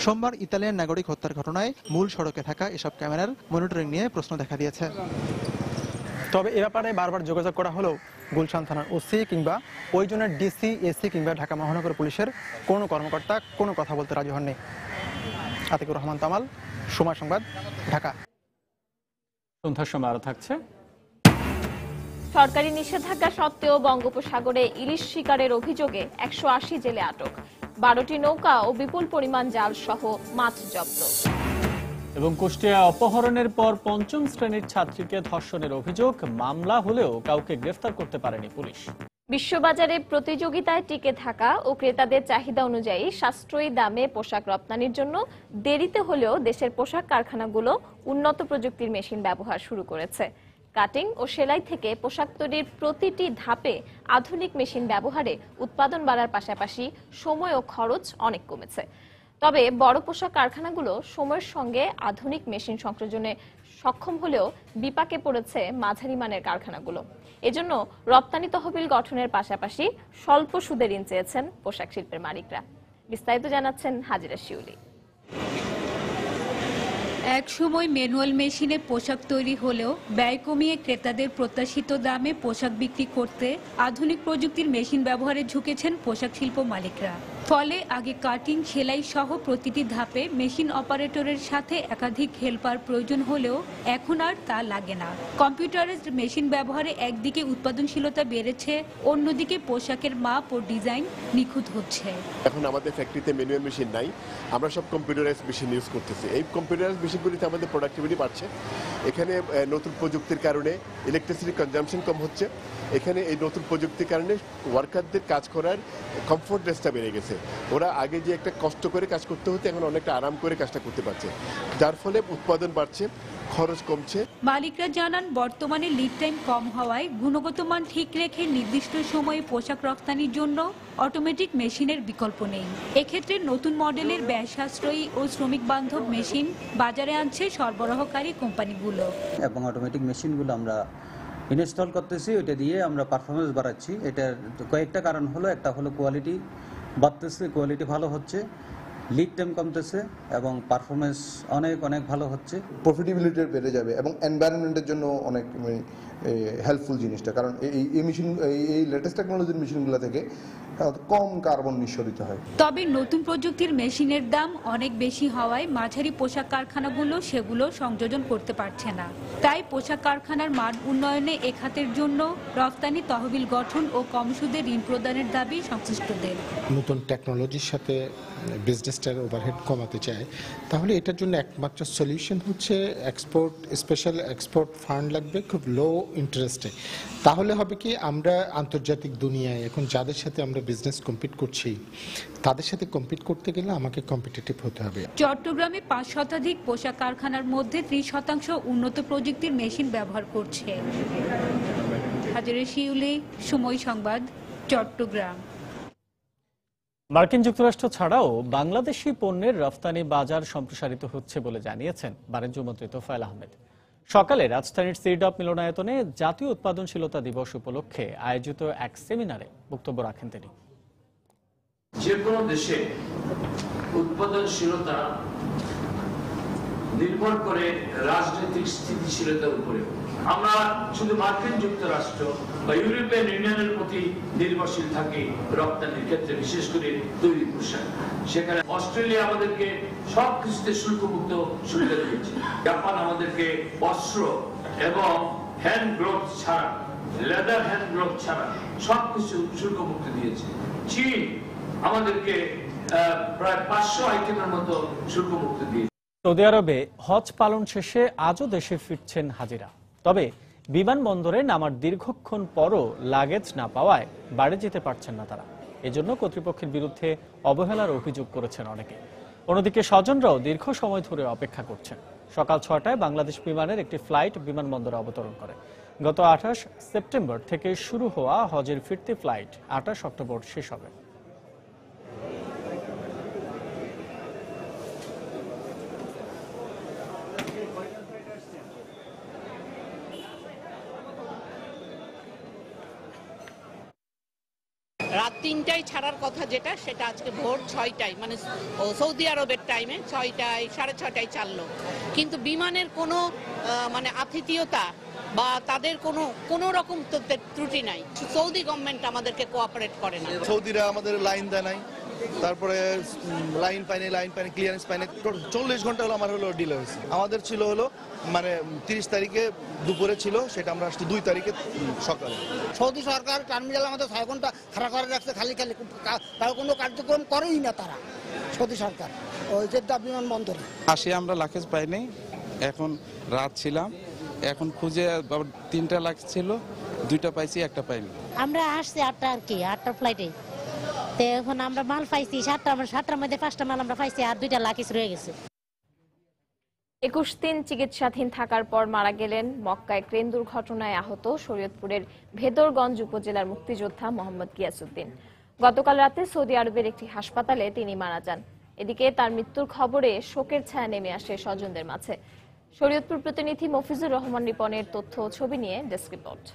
সোমবার ইতালিয়ান নাগরিক হত্যার ঘটনায় মূল সড়কে থাকা এসব ক্যামেরার মনিটরিং নিয়ে প্রশ্ন দেখা দিয়েছে। তবে এ ব্যাপারে বারবার যোগাযোগ করা হলেও গুলশান থানার ওসি কিংবা ওই জনের ডিসি, এসি কিংবা ঢাকা মহানগর পুলিশের কোনো কর্মকর্তা কোনো কথা বলতে রাজি হননি। আতিকুর রহমান তামাল, সময় সংবাদ, ঢাকা। সন্ধ্যার সময় আরো থাকছে। সরকারি নিষেধাজ্ঞা সত্ত্বেও বঙ্গোপসাগরে ইলিশ শিকারের অভিযোগে 180 জেলে আটক, 12টি নৌকা ও বিপুল পরিমাণ জাল সহ মাছ জব্দ। এবং কুষ্টিয়া অপহরণের পর 5ম শ্রেণীর ছাত্রীকে ধর্ষণের অভিযোগ, মামলা হলেও কাউকে গ্রেফতার করতে পারেনি পুলিশ। বিশ্ববাজারে প্রতিযোগিতায় টিকে থাকা ও ক্রেতাদের চাহিদা অনুযায়ী সাশ্রয়ী দামে পোশাক রপ্তানির জন্য দেরিতে হলেও দেশের পোশাক কারখানাগুলো উন্নত প্রযুক্তির মেশিন ব্যবহার শুরু করেছে। কাটিং ও সেলাই থেকে পোশাক তৈরির প্রতিটি ধাপে আধুনিক মেশিন ব্যবহারে উৎপাদন বাড়ার পাশাপাশি সময় ও খরচ অনেক কমেছে। তবে বড় পোশাক কারখানাগুলো সময়ের সঙ্গে আধুনিক মেশিন সংযোজনে সক্ষম হলেও বিপাকে পড়েছে মাঝারি মানের কারখানাগুলো। এজন্য রপ্তানি তহবিল গঠনের পাশাপাশি স্বল্প সুদে ঋণ চেয়েছেন পোশাক শিল্পের মালিকরা। বিস্তারিত জানাচ্ছেন হাজিরা শিউলি। এক সময় ম্যানুয়াল মেশিনে পোশাক তৈরি হলেও ব্যয় কমিয়ে ক্রেতাদের প্রত্যাশিত দামে পোশাক বিক্রি করতে আধুনিক প্রযুক্তির মেশিন ব্যবহারে ঝুঁকেছেন পোশাক শিল্প মালিকরা। ফলে আগে কাটিং, সেলাই সহ প্রতিটি ধাপে মেশিন অপারেটরের সাথে একাধিক হেল্পার প্রয়োজন হলেও এখন আর তা লাগে না। কম্পিউটারাইজড মেশিন ব্যবহারে একদিকে উৎপাদনশীলতা বেড়েছে, অন্যদিকে পোশাকের মাপ ও ডিজাইন নিখুঁত হচ্ছে। এখন আমাদের ফ্যাক্টরিতে ম্যানুয়াল মেশিন নাই, আমরা সব কম্পিউটারাইজড মেশিন ইউজ করতেছি। এই কম্পিউটারাইজড মেশিনগুলিতে আমাদের প্রোডাক্টিভিটি বাড়ছে। এখানে নতুন প্রযুক্তির কারণে ইলেকট্রিসিটি কনজাম্পশন কম হচ্ছে। এখানে এই নতুন প্রযুক্তির কারণে ওয়ার্কারদের কাজ করার কমফোর্টনেসটা বেড়ে গেছে। ওরা আগে যে একটা কষ্ট করে কাজ করতে হতো, এখন অনেকটা আরাম করে কাজটা করতে পারছে, যার ফলে উৎপাদন বাড়ছে, খরচ কমছে। মালিকরা জানান, বর্তমানে লিড টাইম কম হওয়ায় গুণগত মান ঠিক রেখে নির্দিষ্ট সময়ে পোশাক রপ্তানির জন্য অটোমেটিক মেশিনের বিকল্প নেই। এক্ষেত্রে নতুন মডেলের ব্যয় সাশ্রয়ী ও শ্রমিক বান্ধব মেশিন বাজারে আনছে সরবরাহকারী কোম্পানিগুলো। এবং অটোমেটিক মেশিনগুলো আমরা ইনস্টল করতেছি, ওইটা দিয়ে আমরা পারফরমেন্স বাড়াচ্ছি। এটার কয়েকটা কারণ হলো, একটা হলো কোয়ালিটি বাড়তেছে, কোয়ালিটি ভালো হচ্ছে, লিড টাইম কমতেছে এবং পারফরমেন্স অনেক অনেক ভালো হচ্ছে। প্রফিটেবিলিটি বেড়ে যাবে এবং এনভায়রনমেন্টের জন্য অনেক হেল্পফুল জিনিসটা, কারণ এই মেশিন, এই লেটেস্ট টেকনোলজির মেশিনগুলো থেকে কম কার্বন নিঃসরিত হয়। তবে নতুন প্রযুক্তির মেশিনের দাম অনেক বেশি হওয়ায় মাঝারি পোশাক কারখানাগুলো সেগুলো সংযোজন করতে পারছে না। তাই পোশাক কারখানার মান উন্নয়নে এ খাতের জন্য রপ্তানি তহবিল গঠন ও কম সুদে ঋণ প্রদানের দাবি সংশ্লিষ্টদের। নতুন টেকনোলজির সাথে বিজনেসটার ওভারহেড কমাতে চায়, তাহলে এটার জন্য একমাত্র সলিউশন হচ্ছে এক্সপোর্ট, স্পেশাল এক্সপোর্ট ফান্ড লাগবে খুব লো ইন্টারেস্টে। তাহলে হবে কি, আমরা আন্তর্জাতিক দুনিয়ায় এখন যাদের সাথে আমরা বিজনেস কম্পিট করছি, তাদের সাথে কম্পিট করতে গেলে আমাকে কম্পিটিটিভ হতে হবে। চট্টগ্রামে 5 শতাধিক পোশাক কারখানার মধ্যে 30% উন্নত প্রযুক্তির মেশিন ব্যবহার করছে। হাজিরা শিউলি, সময় সংবাদ, চট্টগ্রাম। মার্কিন যুক্তরাষ্ট্র ছাড়াও বাংলাদেশি পণ্যের রফতানি বাজার সম্প্রসারিত হচ্ছে বলে জানিয়েছেন বাণিজ্যমন্ত্রী তোফায়েল আহমেদ। সকালে রাজধানীর সিডপ মিলনায়তনে জাতীয় উৎপাদনশীলতা দিবস উপলক্ষে আয়োজিত এক সেমিনারে বক্তব্য রাখেন তিনি। যে কোনো দেশে উৎপাদনশীলতা নির্ভর করে রাজনৈতিক স্থিতিশীলতার উপরে। আমরা শুধু মার্কিন যুক্তরাষ্ট্র বা ইউরোপিয়ান ইউনিয়নের প্রতি নির্ভরশীল থাকি রপ্তানির ক্ষেত্রে, বিশেষ করে তৈরি পোশাক। সেখানে অস্ট্রেলিয়া আমাদেরকে সব কিছুতে শুল্কমুক্ত সুবিধা দিয়েছে। জাপান আমাদেরকে বস্ত্র এবং হ্যান্ড গ্লোভস ছাড়া, লেদার হ্যান্ড গ্লোভ ছাড়া সবকিছু শুল্কমুক্ত দিয়েছে। চীন আমাদেরকে প্রায় 500 আইটেমের মতো শুল্কমুক্ত দিয়েছে। সৌদি আরবে হজ পালন শেষে আজও দেশে ফিরছেন হাজিরা। তবে বিমানবন্দরে নামার দীর্ঘক্ষণ পরও লাগেজ না পাওয়ায় বাড়ি যেতে পারছেন না তারা। এজন্য কর্তৃপক্ষের বিরুদ্ধে অবহেলার অভিযোগ করেছেন অনেকে। অন্যদিকে স্বজনরাও দীর্ঘ সময় ধরে অপেক্ষা করছেন। সকাল 6টায় বাংলাদেশ বিমানের একটি ফ্লাইট বিমানবন্দরে অবতরণ করে। গত 28 সেপ্টেম্বর থেকে শুরু হওয়া হজের ফিরতি ফ্লাইট 28 অক্টোবর শেষ হবে। রাত 3টায় ছাড়ার কথা যেটা, সেটা আজকে ভোর 6টায়, মানে সৌদি আরবের টাইমে 6টায় 6:30টায় ছাড়লো। কিন্তু বিমানের কোনো মানে আতিথেয়তা বা তাদের কোনো রকম ত্রুটি নাই। সৌদি গভর্নমেন্ট আমাদেরকে কোঅপারেট করে না। সৌদিরা আমাদের লাইন দেয় নাই, তারপরে লাইন পাইনি ক্লিয়ারেন্স পাইনি। 40 ঘন্টা হলো আমার ডিলে হয়েছে। আমাদের ছিল মানে 30 তারিখে দুপুরে ছিল, সেটা আমরা আসছি 2 তারিখে সকালে। সৌদি সরকার টার্মিনাল আমাদের 6 ঘন্টা খাড়া করে রাখছে, খালি তার কোনো কার্যক্রম করেই না তারা। সৌদি সরকার ওই জেদ্দা বিমানবন্দরে আসে আমরা লাগেজ পাইনি। এখন রাত ছিলাম, এখন খুঁজে 3টা লাগেজ ছিল, 2টা পাইছি, 1টা পাইনি। আমরা আসছি 8টা আর কি 8টার ফ্লাইটে। তো এখন আমরা মাল পাইছি 7টার মধ্যে 5টা মাল আমরা পাইছি, আর 2টা লাগেজ রয়ে গেছে। 21 দিন চিকিৎসাধীন থাকার পর মারা গেলেন মক্কায় ক্রেন দুর্ঘটনায় আহত শরীয়তপুরের ভেদরগঞ্জ উপজেলার মুক্তিযোদ্ধা মোহাম্মদ গিয়াসউদ্দিন। গতকাল রাতে সৌদি আরবের একটি হাসপাতালে তিনি মারা যান। এদিকে তার মৃত্যুর খবরে শোকের ছায়া নেমে আসে স্বজনদের মাঝে। শরীয়তপুর প্রতিনিধি মফিজুর রহমান রিপনের তথ্য ও ছবি নিয়ে ডেস্ক রিপোর্ট।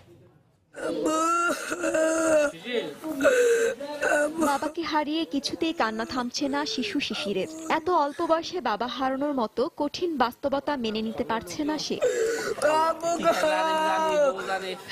বাবাকে হারিয়ে কিছুতেই কান্না থামছে না শিশু শিশিরের। এত অল্প বয়সে বাবা হারানোর মতো কঠিন বাস্তবতা মেনে নিতে পারছে না সে।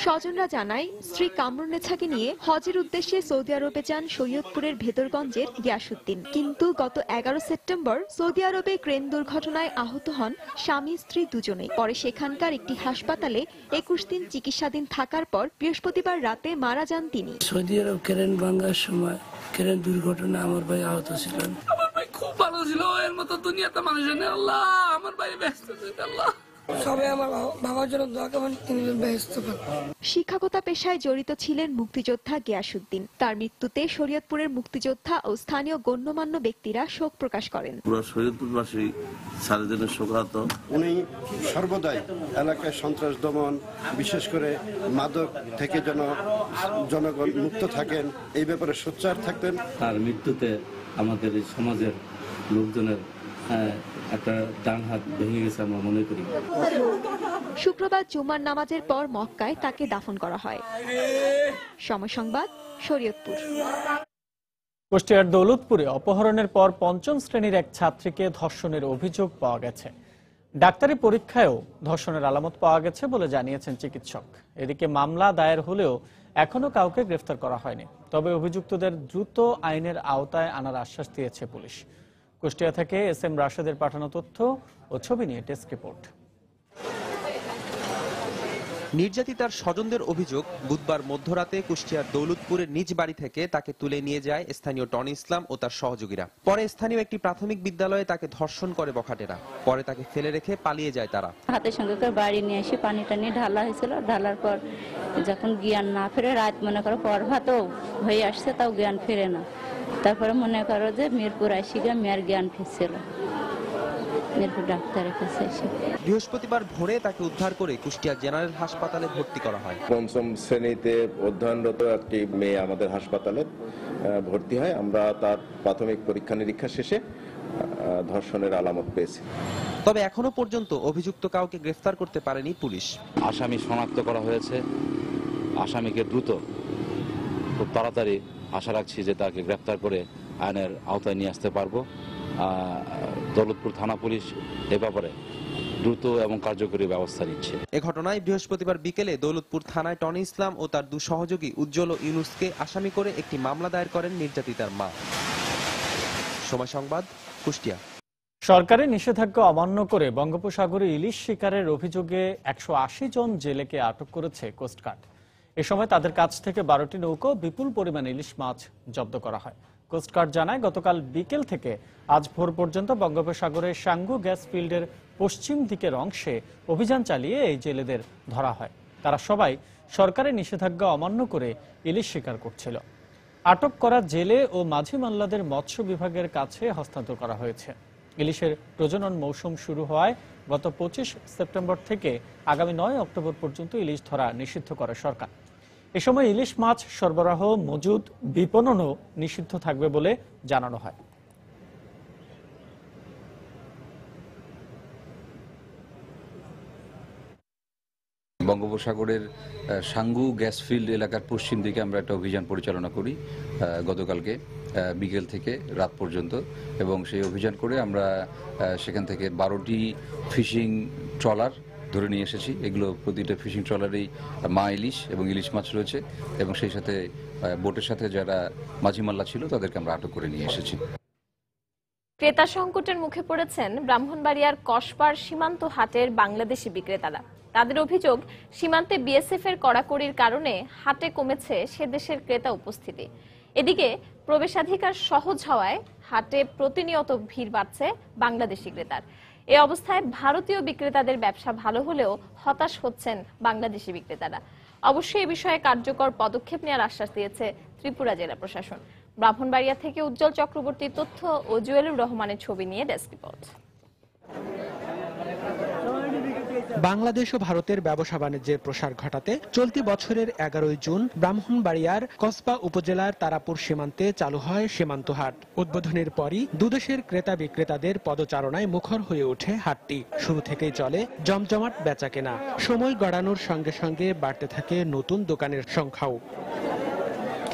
স্বজনরা জানায়, স্ত্রী কামরুন্নেছাকে নিয়ে হজের উদ্দেশ্যে সৌদি আরবে যান শরীয়তপুরের ভেদরগঞ্জের গিয়াসউদ্দিন। কিন্তু গত 11 সেপ্টেম্বর সৌদি আরবে ক্রেন দুর্ঘটনায় আহত হন স্বামী স্ত্রী দুজনেই। পরে সেখানকার একটি হাসপাতালে 21 দিন চিকিৎসাধীন থাকার পর বৃহস্পতিবার রাতে মারা যান তিনি। সৌদি আরব ক্রেন ভাঙার সময় ক্রেন দুর্ঘটনা আমার ভাই আহত ছিলেন। আমার ভাই খুব ভালো ছিল, এর মতো দুনিয়াতে মানুষ নেই। আল্লাহ আমার ভাই ব্যস্ত ছিল। আল্লাহ সবাই আমার বাবার জন্য দোয়া করবেন, তিনি ব্যস্ত পান। শিক্ষকতা পেশায় জড়িত ছিলেন মুক্তিযোদ্ধা গিয়াসউদ্দিন। তার মৃত্যুতে শরীয়তপুরের মুক্তিযোদ্ধা ও স্থানীয় গণ্যমান্য ব্যক্তিরা শোক প্রকাশ করেন। পুরো শরীয়তপুরবাসী সারাদিনের শোকাহত। উনি সর্বদাই এলাকায় সন্ত্রাস দমন, বিশেষ করে মাদক থেকে যেন জনগণ মুক্ত থাকেন, এই ব্যাপারে সোচ্চার থাকতেন। তার মৃত্যুতে আমাদের এই সমাজের লোকজনের একটা ডান হাত ভেঙে গেছে আমরা মনে করি। শুক্রবার জুমার নামাজের পর মক্কায় তাকে দাফন করা হয়। সময় সংবাদ, শরীয়তপুর। কুষ্টিয়ার দৌলতপুরে অপহরণের পর 5ম শ্রেণীর এক ছাত্রীকে ধর্ষণের অভিযোগ পাওয়া গেছে। ডাক্তারি পরীক্ষায়ও ধর্ষণের আলামত পাওয়া গেছে বলে জানিয়েছেন চিকিৎসক। এদিকে মামলা দায়ের হলেও এখনো কাউকে গ্রেফতার করা হয়নি। তবে অভিযুক্তদের দ্রুত আইনের আওতায় আনার আশ্বাস দিয়েছে পুলিশ। কুষ্টিয়া থেকে এস.এম. রাশেদের পাঠানো তথ্য ও ছবি নিয়ে ডেস্ক রিপোর্ট। নির্যাতিতার স্বজনদের অভিযোগ, বুধবার মধ্যরাতে কুষ্টিয়ার দৌলতপুরের নিজ বাড়ি থেকে তাকে তুলে নিয়ে যায় স্থানীয় টনি ইসলাম ও তার সহযোগীরা। পরে স্থানীয় একটি প্রাথমিক বিদ্যালয়ে তাকে ধর্ষণ করে বখাটেরা। পরে তাকে ফেলে রেখে পালিয়ে যায় তারা। হাতের সঙ্গে করে বাড়ি নিয়ে এসে পানিটা নিয়ে ঢালা হয়েছিল। ঢালার পর যখন জ্ঞান না ফেরে, রাত মনে করো পর ভাতও হয়ে আসছে, তাও জ্ঞান ফেরে না। তারপরে মনে করো যে মিরপুর আসি গিয়ে মেয়ের জ্ঞান ফিরছিল। বৃহস্পতিবার ভোরে তাকে উদ্ধার করে কুষ্টিয়া জেনারেল হাসপাতালে ভর্তি করা হয়। 5ম শ্রেণীতে অধ্যয়নরত একটি মেয়ে আমাদের হাসপাতালে ভর্তি হয়। আমরা তার প্রাথমিক পরীক্ষা নিরীক্ষা শেষে ধর্ষণের আলামত পেয়েছি। তবে এখনো পর্যন্ত অভিযুক্ত কাউকে গ্রেফতার করতে পারেনি পুলিশ। আসামি শনাক্ত করা হয়েছে। আসামিকে দ্রুত, খুব তাড়াতাড়ি আশা রাখছি যে তাকে গ্রেফতার করে আইনের আওতায় নিয়ে আসতে পারবো। দৌলতপুর থানা পুলিশ এ ব্যাপারে দ্রুত এবং কার্যকরী ব্যবস্থা নিচ্ছে। এ ঘটনায় বৃহস্পতিবার বিকেলে দৌলতপুর থানায় টনি ইসলাম ও তার 2 সহযোগী উজ্জ্বল ও ইউনুসকে আসামি করে একটি মামলা দায়ের করেন নির্যাতিতার মা। সময় সংবাদ, কুষ্টিয়া। সরকারি নিষেধাজ্ঞা অমান্য করে বঙ্গোপসাগরে ইলিশ শিকারের অভিযোগে 180 জন জেলেকে আটক করেছে কোস্টগার্ড। এ সময় তাদের কাছ থেকে 12টি নৌকো বিপুল পরিমাণ ইলিশ মাছ জব্দ করা হয়। কোস্টগার্ড জানায়, গতকাল বিকেল থেকে আজ ভোর পর্যন্ত বঙ্গোপসাগরের সাঙ্গু গ্যাস ফিল্ডের পশ্চিম দিকের অংশে অভিযান চালিয়ে এই জেলেদের ধরা হয়। তারা সবাই সরকারি নিষেধাজ্ঞা অমান্য করে ইলিশ শিকার করছিল। আটক করা জেলে ও মাঝি মাল্লাদের মৎস্য বিভাগের কাছে হস্তান্তর করা হয়েছে। ইলিশের প্রজনন মৌসুম শুরু হওয়ায় গত 25 সেপ্টেম্বর থেকে আগামী 9 অক্টোবর পর্যন্ত ইলিশ ধরা নিষিদ্ধ করে সরকার। এ সময় ইলিশ মাছ সরবরাহ, মজুদ, বিপণনও নিষিদ্ধ থাকবে বলে জানানো হয়। বঙ্গোপসাগরের সাঙ্গু গ্যাস ফিল্ড এলাকার পশ্চিম দিকে আমরা একটা অভিযান পরিচালনা করি গতকালকে বিকেল থেকে রাত পর্যন্ত, এবং সেই অভিযান করে আমরা সেখান থেকে 12টি ফিশিং ট্রলার ধরে নিয়ে এসেছি। এগুলো প্রতিটা ফিশিং ট্রলারেই মা ইলিশ এবং ইলিশ মাছ রয়েছে, এবং সেই সাথে বোটের সাথে যারা মাঝি মাল্লা ছিল তাদেরকে আমরা আটক করে নিয়ে এসেছি। ক্রেতা সংকটের মুখে পড়েছেন ব্রাহ্মণবাড়িয়ার কসবার সীমান্ত হাটের বাংলাদেশি বিক্রেতারা। তাদের অভিযোগ, সীমান্তে বিএসএফ এর কড়াকড়ির কারণে হাটে কমেছে সে দেশের ক্রেতা উপস্থিতি। এদিকে প্রবেশাধিকার সহজ হওয়ায় হাটে প্রতিনিয়ত ভিড় বাড়ছে বাংলাদেশি ক্রেতার। এই অবস্থায় ভারতীয় বিক্রেতাদের ব্যবসা ভালো হলেও হতাশ হচ্ছেন বাংলাদেশি বিক্রেতারা। অবশ্যই এ বিষয়ে কার্যকর পদক্ষেপ নেওয়ার আশ্বাস দিয়েছে ত্রিপুরা জেলা প্রশাসন। ব্রাহ্মণবাড়িয়া থেকে উজ্জ্বল চক্রবর্তীর তথ্য ও জুয়েলুর রহমানের ছবি নিয়ে ডেস্ক রিপোর্ট। বাংলাদেশ ও ভারতের ব্যবসা বাণিজ্যের প্রসার ঘটাতে চলতি বছরের 11 জুন ব্রাহ্মণবাড়িয়ার কসবা উপজেলার তারাপুর সীমান্তে চালু হয় সীমান্ত হাট। উদ্বোধনের পরই দুদেশের ক্রেতা বিক্রেতাদের পদচারণায় মুখর হয়ে ওঠে হাটটি। শুরু থেকেই চলে জমজমাট বেচাকেনা। সময় গড়ানোর সঙ্গে সঙ্গে বাড়তে থাকে নতুন দোকানের সংখ্যাও।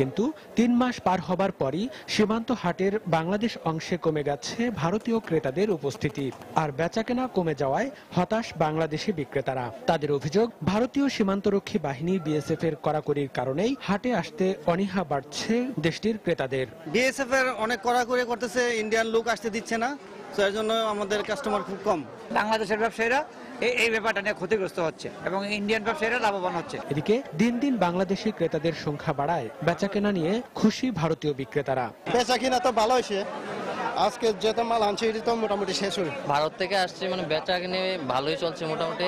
কিন্তু 3 মাস পার হবার পরই সীমান্ত হাটের বাংলাদেশ অংশে কমে গেছে ভারতীয় ক্রেতাদের উপস্থিতি, আর বেচাকেনা কমে যাওয়ায় হতাশ বাংলাদেশি বিক্রেতারা। তাদের অভিযোগ, ভারতীয় সীমান্তরক্ষী বাহিনী বিএসএফ এর কড়াকড়ির কারণেই হাটে আসতে অনীহা বাড়ছে দেশটির ক্রেতাদের। বিএসএফ এর অনেক কড়াকড়ি করতেছে, ইন্ডিয়ান লোক আসতে দিচ্ছে না, তো এর জন্য আমাদের কাস্টমার খুব কম। বাংলাদেশের ব্যবসায়ীরা এই ব্যাপারটা নিয়ে ক্ষতিগ্রস্ত হচ্ছে এবং ইন্ডিয়ান ব্যবসায়ীরা লাভবান হচ্ছে। এদিকে দিন দিন বাংলাদেশি ক্রেতাদের সংখ্যা বাড়ায় বেচাকেনা নিয়ে খুশি ভারতীয় বিক্রেতারা। বেচাকেনা তো ভালো হয়েছে, আজকে যেটা মাল আনছে এটা তো মোটামুটি শেষ হয়ে। ভারত থেকে আসছে, মানে বেচাকেনা ভালোই চলছে মোটামুটি।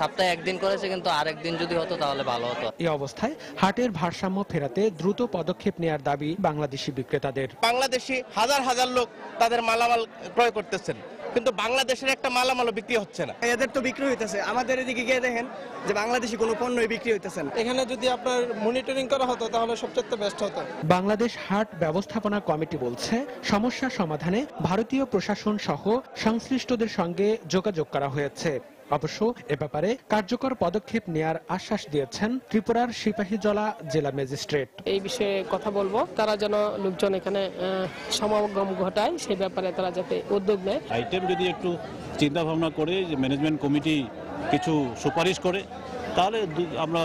সপ্তাহে একদিন করেছে, কিন্তু আরেকদিন যদি হতো তাহলে ভালো হতো। এই অবস্থায় হাটের ভারসাম্য ফেরাতে দ্রুত পদক্ষেপ নেওয়ার দাবি বাংলাদেশি বিক্রেতাদের। বাংলাদেশি হাজার হাজার লোক তাদের মালামাল ক্রয় করতেছেন, কিন্তু বাংলাদেশের একটা মালামালও বিক্রি হচ্ছে না। এদের তো বিক্রি হইতেছে, আমাদের এদিকে গিয়ে দেখেন যে বাংলাদেশি কোনো পণ্যই বিক্রি হইতেছে না। এখানে যদি আপনার মনিটরিং করা হতো তাহলে সবচেয়ে বেস্ট হতো। বাংলাদেশ হাট ব্যবস্থাপনা কমিটি বলছে, সমস্যা সমাধানে ভারতীয় প্রশাসন সহ সংশ্লিষ্টদের সঙ্গে যোগাযোগ করা হয়েছে। অবশ্য এ ব্যাপারে কার্যকর পদক্ষেপ নেয়ার আশ্বাস দিয়েছেন ত্রিপুরার সিপাহীজলা জেলা ম্যাজিস্ট্রেট। এই বিষয়ে কথা বলবো, তারা যেন লোকজন এখানে সমাগম ঘটায়, সেই ব্যাপারে তারা যাতে উদ্যোগ নেয়। আইটেম যদি একটু চিন্তা ভাবনা করে যে ম্যানেজমেন্ট কমিটি কিছু সুপারিশ করে, তাহলে আমরা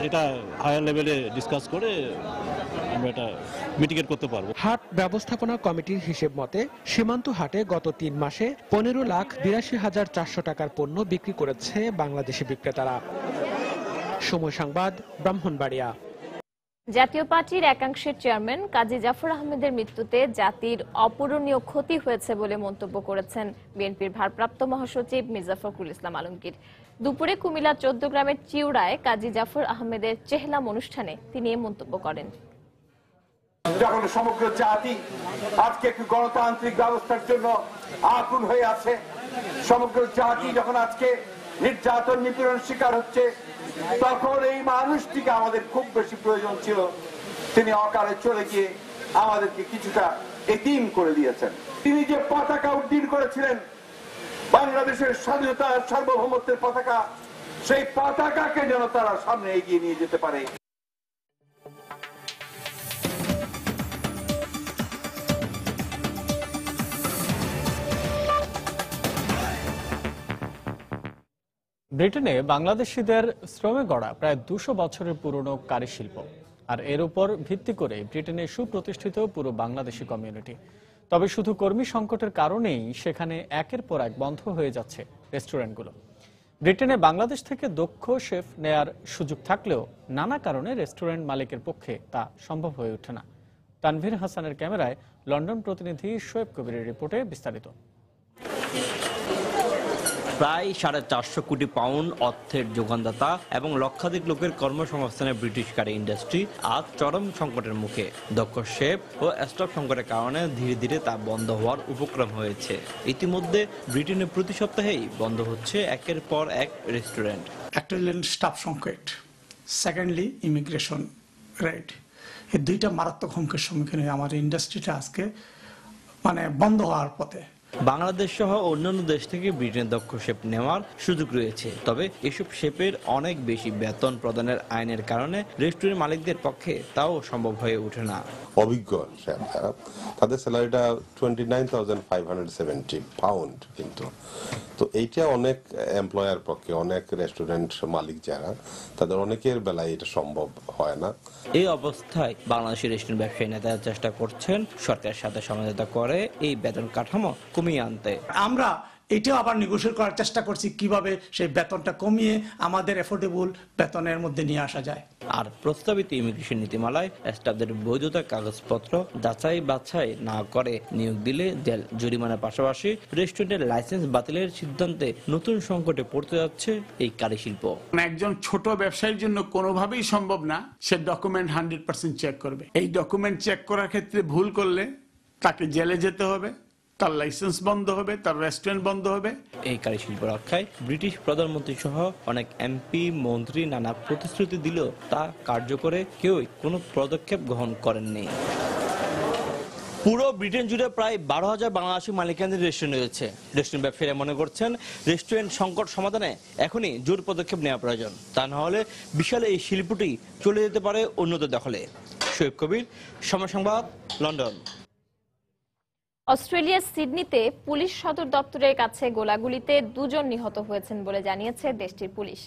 এটা হায়ার লেভেলে ডিসকাস করে আমরা এটা মিটিগেট করতে পারবো। হাট ব্যবস্থাপনা কমিটির হিসেব মতে সীমান্ত হাটে গত 3 মাসে 15,82,400 টাকার পণ্য বিক্রি করেছে বাংলাদেশি বিক্রেতারা। সময় সংবাদ, ব্রাহ্মণবাড়িয়া। জাতীয় পার্টির একাংশের চেয়ারম্যান কাজী জাফর আহমেদের মৃত্যুতে জাতির অপূরণীয় ক্ষতি হয়েছে বলে মন্তব্য করেছেন বিএনপির ভারপ্রাপ্ত মহাসচিব মির্জা ফখরুল ইসলাম আলমগীর। দুপুরে কুমিল্লা 14 গ্রামের চিউড়ায় কাজী জাফর আহমেদের চেহলাম অনুষ্ঠানে তিনি এই মন্তব্য করেন। যখন সমগ্র জাতি আজকে একটি গণতান্ত্রিক ব্যবস্থার জন্য আকুল হয়ে আছে, সমগ্র জাতি যখন আজকে নির্যাতন নিপীড়ন শিকার হচ্ছে, তখন এই মানুষটিকে আমাদের খুব বেশি প্রয়োজন ছিল। তিনি অকালে চলে গিয়ে আমাদেরকে কিছুটা এতিম করে দিয়েছেন। তিনি যে পতাকা উড্ডীন করেছিলেন, বাংলাদেশের স্বাধীনতা সার্বভৌমত্বের পতাকা, সেই পতাকাকে যেন তারা সামনে এগিয়ে নিয়ে যেতে পারে। ব্রিটেনে বাংলাদেশিদের শ্রমে গড়া প্রায় 200 বছরের পুরনো কারি শিল্প, আর এর উপর ভিত্তি করে ব্রিটেনে সুপ্রতিষ্ঠিত পুরো বাংলাদেশি কমিউনিটি। তবে শুধু কর্মী সংকটের কারণেই সেখানে একের পর এক বন্ধ হয়ে যাচ্ছে রেস্টুরেন্টগুলো। ব্রিটেনে বাংলাদেশ থেকে দক্ষ শেফ নেয়ার সুযোগ থাকলেও নানা কারণে রেস্টুরেন্ট মালিকের পক্ষে তা সম্ভব হয়ে ওঠে না। তানভীর হাসানের ক্যামেরায় লন্ডন প্রতিনিধি শোয়েব কবিরের রিপোর্টে বিস্তারিত। প্রায় 450 কোটি পাউন্ড অর্থের যোগানদাতা এবং লক্ষাধিক লোকের কর্মসংস্থানের ব্রিটিশ কারি ইন্ডাস্ট্রি আজ চরম সংকটের মুখে। দক্ষ শেফ ও স্টক সংকটের কারণে ধীরে ধীরে তা বন্ধ হওয়ার উপক্রম হয়েছে। ইতিমধ্যে ব্রিটেনে প্রতি সপ্তাহেই বন্ধ হচ্ছে একের পর এক রেস্টুরেন্ট। একটা হলেন স্টাফ সংকট, সেকেন্ডলি ইমিগ্রেশন রাইট, এই দুইটা মারাত্মক হুমকির সম্মুখীন হয়ে আমার ইন্ডাস্ট্রিটা আজকে বন্ধ হওয়ার পথে। বাংলাদেশ সহ অন্যান্য দেশ থেকে ব্রিটেনের দক্ষ শেফ নেওয়ার সুযোগ রয়েছে, তবে এসব শেফের অনেক বেশি বেতন প্রদানের আইনের কারণে রেস্টুরেন্ট মালিকদের পক্ষে তাও সম্ভব হয়ে ওঠে না। অভিজ্ঞ শেফ তাদের স্যালারিটা 29,570 পাউন্ড, কিন্তু তো এইটা অনেক এমপ্লয়ার পক্ষে, অনেক রেস্টুরেন্ট মালিক যারা তাদের অনেকের বেলায় এটা সম্ভব হয় না। এই অবস্থায় বাংলাদেশের রেস্টুরেন্ট ব্যবসায়ী নেতারা চেষ্টা করছেন সরকারের সাথে সমঝোতা করে এই বেতন কাঠামো কমিয়ে আনতে। আমরা এটাও আবার নেগোশিয়েট করার চেষ্টা করছি কিভাবে সেই বেতনটা কমিয়ে আমাদের এফোর্ডেবল বেতনের মধ্যে নিয়ে আসা যায়। আর প্রস্তাবিত ইমিগ্রেশন নীতিমালায় স্টাফদের বৈধতা কাগজপত্র যাচাই বাছাই না করে নিয়োগ দিলে জেল জরিমানার পাশাপাশি রেস্টুরেন্টের লাইসেন্স বাতিলের সিদ্ধান্তে নতুন সংকটে পড়তে যাচ্ছে এই কারি শিল্প। একজন ছোট ব্যবসায়ীর জন্য কোনোভাবেই সম্ভব না সে ডকুমেন্ট 100% চেক করবে। এই ডকুমেন্ট চেক করার ক্ষেত্রে ভুল করলে তাকে জেলে যেতে হবে, তার লাইসেন্স বন্ধ হবে, তার রেস্টুরেন্ট বন্ধ হবে। এই কারি শিল্প রক্ষায় ব্রিটিশ প্রধানমন্ত্রী সহ অনেক এমপি মন্ত্রী নানা প্রতিশ্রুতি দিলেও তা কার্যকরে কেউই কোনো পদক্ষেপ গ্রহণ করেননি। পুরো ব্রিটেন জুড়ে প্রায় 12,000 বাংলাদেশি মালিকানাধীন রেস্টুরেন্ট রয়েছে। রেস্টুরেন্ট ব্যবসায়ীরা মনে করছেন রেস্টুরেন্ট সংকট সমাধানে এখনই জোর পদক্ষেপ নেওয়া প্রয়োজন, তা না হলে বিশাল এই শিল্পটি চলে যেতে পারে অন্যদের দখলে। শোয়েব কবির, সময় সংবাদ, লন্ডন। অস্ট্রেলিয়ার সিডনিতে পুলিশ সদর দপ্তরের কাছে গোলাগুলিতে 2 জন নিহত হয়েছেন বলে জানিয়েছে দেশটির পুলিশ।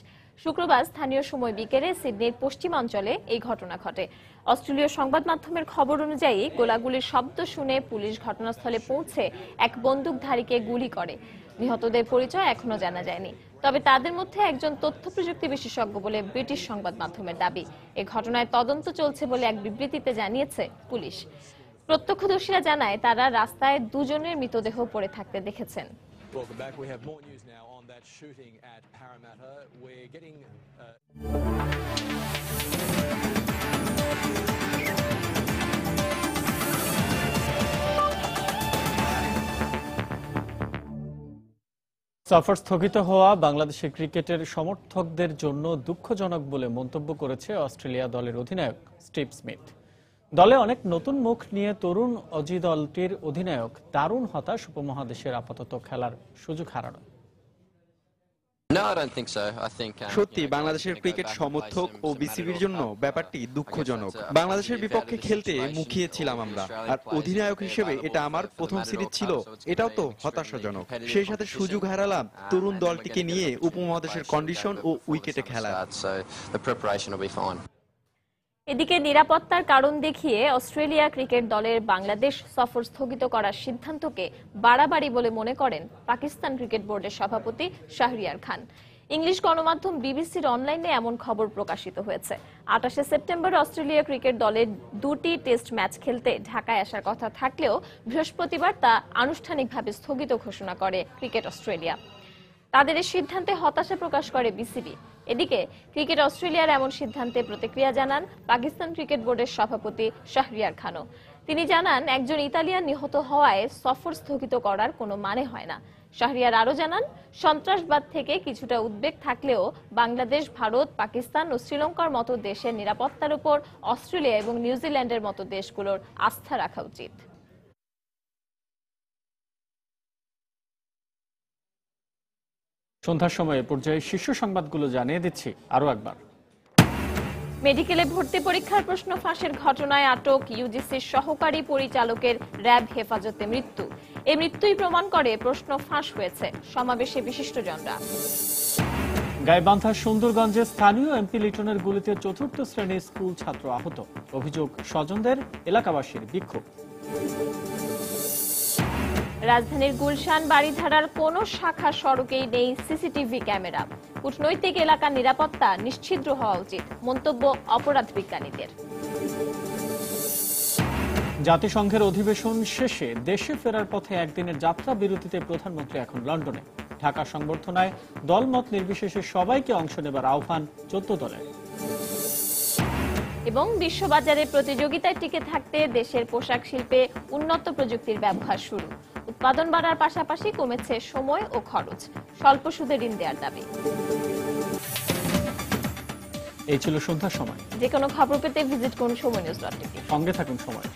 শুক্রবার স্থানীয় সময় বিকেলে সিডনির পশ্চিমাঞ্চলে এই ঘটনা ঘটে। অস্ট্রেলীয় সংবাদ মাধ্যমের খবর অনুযায়ী গোলাগুলির শব্দ শুনে পুলিশ ঘটনাস্থলে পৌঁছে এক বন্দুকধারীকে গুলি করে। নিহতদের পরিচয় এখনো জানা যায়নি, তবে তাদের মধ্যে একজন তথ্য প্রযুক্তি বিশেষজ্ঞ বলে ব্রিটিশ সংবাদ মাধ্যমের দাবি। এই ঘটনায় তদন্ত চলছে বলে এক বিবৃতিতে জানিয়েছে পুলিশ। প্রত্যক্ষদর্শীরা জানায় তারা রাস্তায় 2 জনের মৃতদেহ পড়ে থাকতে দেখেছেন। সফর স্থগিত হওয়া বাংলাদেশের ক্রিকেটের সমর্থকদের জন্য দুঃখজনক বলে মন্তব্য করেছে অস্ট্রেলিয়া দলের অধিনায়ক স্টিভ স্মিথ। দলে অনেক নতুন মুখ নিয়ে তরুণ অজি দলটির অধিনায়ক দারুণ হতাশ উপমহাদেশের আপাতত খেলার সুযোগ হারানো। সত্যি বাংলাদেশের ক্রিকেট সমর্থক ও বিসিবির জন্য ব্যাপারটি দুঃখজনক। বাংলাদেশের বিপক্ষে খেলতে মুখিয়েছিলাম আমরা, আর অধিনায়ক হিসেবে এটা আমার প্রথম সিরিজ ছিল, এটাও তো হতাশাজনক। সেই সাথে সুযোগ হারালাম তরুণ দলটিকে নিয়ে উপমহাদেশের কন্ডিশন ও উইকেটে খেলা। এদিকে নিরাপত্তার কারণ দেখিয়ে অস্ট্রেলিয়া ক্রিকেট দলের বাংলাদেশ সফর স্থগিত করার সিদ্ধান্তকে বাড়াবাড়ি বলে মনে করেন পাকিস্তান ক্রিকেট বোর্ডের সভাপতি শাহরিয়ার খান। ইংলিশ গণমাধ্যম বিবিসির অনলাইনে এমন খবর প্রকাশিত হয়েছে। 28 সেপ্টেম্বর অস্ট্রেলিয়া ক্রিকেট দলের 2টি টেস্ট ম্যাচ খেলতে ঢাকায় আসার কথা থাকলেও বৃহস্পতিবার তা আনুষ্ঠানিকভাবে স্থগিত ঘোষণা করে ক্রিকেট অস্ট্রেলিয়া। তাদের এই সিদ্ধান্তে হতাশা প্রকাশ করে বিসিবি। এদিকে ক্রিকেট অস্ট্রেলিয়ার এমন সিদ্ধান্তে প্রতিক্রিয়া জানান পাকিস্তান ক্রিকেট বোর্ডের সভাপতি শাহরিয়ার খানও। তিনি জানান, একজন ইতালিয়ান নিহত হওয়ায় সফর স্থগিত করার কোনো মানে হয় না। শাহরিয়ার আরও জানান, সন্ত্রাসবাদ থেকে কিছুটা উদ্বেগ থাকলেও বাংলাদেশ, ভারত, পাকিস্তান ও শ্রীলঙ্কার মতো দেশের নিরাপত্তার উপর অস্ট্রেলিয়া এবং নিউজিল্যান্ডের মতো দেশগুলোর আস্থা রাখা উচিত। সন্ধ্যার সময়ে পর্যায়ে শীর্ষ সংবাদগুলো জানিয়ে দিচ্ছি আরো একবার। মেডিকেলে ভর্তি পরীক্ষার প্রশ্ন ফাঁসের ঘটনায় আটক ইউজিসির সহকারী পরিচালকের র্যাব হেফাজতে মৃত্যু। এই মৃত্যুই প্রমাণ করে প্রশ্ন ফাঁস হয়েছে। সমাবেশে বিশিষ্টজনরা। গাইবান্ধার সুন্দরগঞ্জে স্থানীয় এমপি লিটনের গুলিতে ৪র্থ শ্রেণীর স্কুল ছাত্র আহত। অভিযোগ স্বজনদের, এলাকাবাসীর বিক্ষোভ। রাজধানীর গুলশান বাড়িধারার কোন শাখা সড়কেই নেই সিসিটিভি ক্যামেরা। কূটনৈতিক এলাকার নিরাপত্তা নিশ্ছিদ্র হওয়া উচিত, মন্তব্য অপরাধ বিজ্ঞানীদের। জাতিসংঘের অধিবেশন শেষে দেশে ফেরার পথে একদিনের যাত্রা বিরতিতে প্রধানমন্ত্রী এখন লন্ডনে। ঢাকা সংবর্ধনায় দলমত নির্বিশেষে সবাইকে অংশ নেবার আহ্বান 14 দলের। এবং বিশ্ববাজারে প্রতিযোগিতায় টিকে থাকতে দেশের পোশাক শিল্পে উন্নত প্রযুক্তির ব্যবহার শুরু। উৎপাদন বাড়ার পাশাপাশি কমেছে সময় ও খরচ, স্বল্প সুদে ঋণ দেওয়ার দাবি। এই ছিল সন্ধ্যার সময়। যে কোনো খবর পেতে ভিজিট করুন সময় নিউজ.টিভি। সঙ্গে থাকুন সময়।